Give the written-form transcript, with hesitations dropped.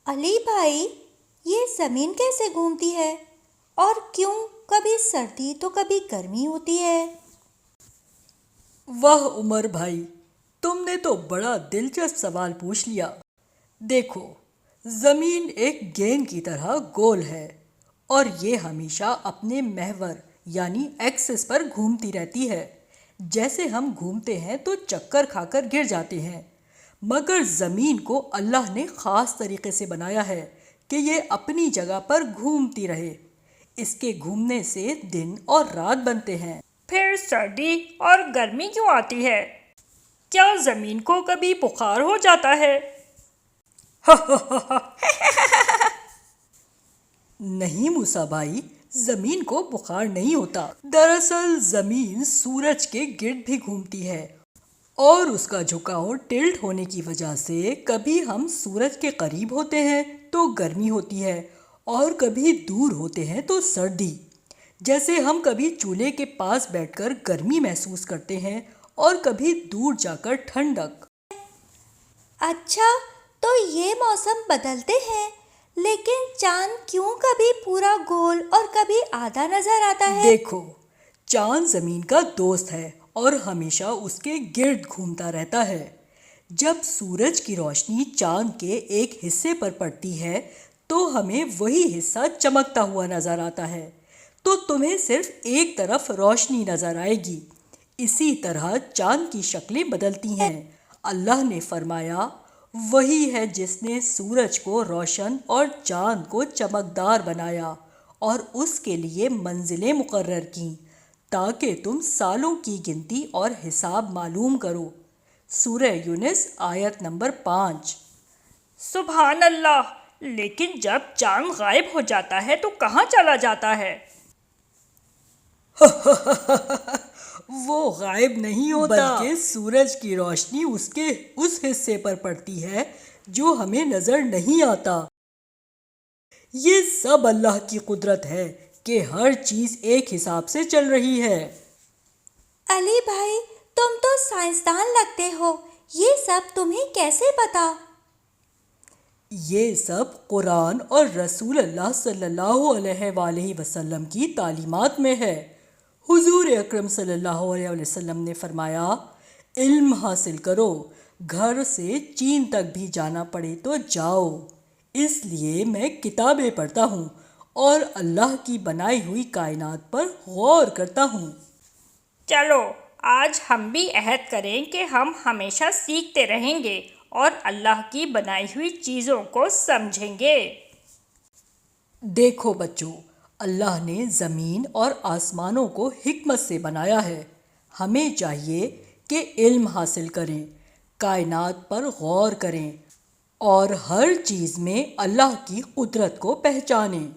علی بھائی، یہ زمین کیسے گھومتی ہے اور کیوں کبھی سردی تو کبھی گرمی ہوتی ہے؟ واہ عمر بھائی، تم نے تو بڑا دلچسپ سوال پوچھ لیا۔ دیکھو، زمین ایک گیند کی طرح گول ہے اور یہ ہمیشہ اپنے محور یعنی ایکسس پر گھومتی رہتی ہے۔ جیسے ہم گھومتے ہیں تو چکر کھا کر گر جاتے ہیں، مگر زمین کو اللہ نے خاص طریقے سے بنایا ہے کہ یہ اپنی جگہ پر گھومتی رہے۔ اس کے گھومنے سے دن اور رات بنتے ہیں۔ پھر سردی اور گرمی کیوں آتی ہے؟ کیا زمین کو کبھی بخار ہو جاتا ہے؟ نہیں موسیٰ بھائی، زمین کو بخار نہیں ہوتا۔ دراصل زمین سورج کے گرد بھی گھومتی ہے اور اس کا جھکاؤ ٹلٹ ہونے کی وجہ سے کبھی ہم سورج کے قریب ہوتے ہیں تو گرمی ہوتی ہے اور کبھی دور ہوتے ہیں تو سردی۔ جیسے ہم کبھی چولہے کے پاس بیٹھ کر گرمی محسوس کرتے ہیں اور کبھی دور جا کر ٹھنڈک۔ اچھا، تو یہ موسم بدلتے ہیں، لیکن چاند کیوں کبھی پورا گول اور کبھی آدھا نظر آتا ہے؟ دیکھو، چاند زمین کا دوست ہے اور ہمیشہ اس کے گرد گھومتا رہتا ہے۔ جب سورج کی روشنی چاند کے ایک حصے پر پڑتی ہے تو ہمیں وہی حصہ چمکتا ہوا نظر آتا ہے، تو تمہیں صرف ایک طرف روشنی نظر آئے گی۔ اسی طرح چاند کی شکلیں بدلتی ہیں۔ اللہ نے فرمایا، وہی ہے جس نے سورج کو روشن اور چاند کو چمکدار بنایا اور اس کے لیے منزلیں مقرر کیں تاکہ تم سالوں کی گنتی اور حساب معلوم کرو۔ سورہ یونس آیت نمبر 5۔ سبحان اللہ! لیکن جب چاند غائب ہو جاتا ہے تو کہاں چلا جاتا ہے؟ وہ غائب نہیں ہوتا، بلکہ سورج کی روشنی اس کے اس حصے پر پڑتی ہے جو ہمیں نظر نہیں آتا۔ یہ سب اللہ کی قدرت ہے کہ ہر چیز ایک حساب سے چل رہی ہے۔ علی بھائی، تم تو سائنسدان لگتے ہو، یہ سب تمہیں کیسے پتا؟ یہ سب قرآن اور رسول اللہ صلی اللہ علیہ وآلہ وسلم کی تعلیمات میں ہے۔ حضور اکرم صلی اللہ علیہ وسلم نے فرمایا، علم حاصل کرو، گھر سے چین تک بھی جانا پڑے تو جاؤ۔ اس لیے میں کتابیں پڑھتا ہوں اور اللہ کی بنائی ہوئی کائنات پر غور کرتا ہوں۔ چلو، آج ہم بھی عہد کریں کہ ہم ہمیشہ سیکھتے رہیں گے اور اللہ کی بنائی ہوئی چیزوں کو سمجھیں گے۔ دیکھو بچوں، اللہ نے زمین اور آسمانوں کو حکمت سے بنایا ہے۔ ہمیں چاہیے کہ علم حاصل کریں، کائنات پر غور کریں اور ہر چیز میں اللہ کی قدرت کو پہچانیں۔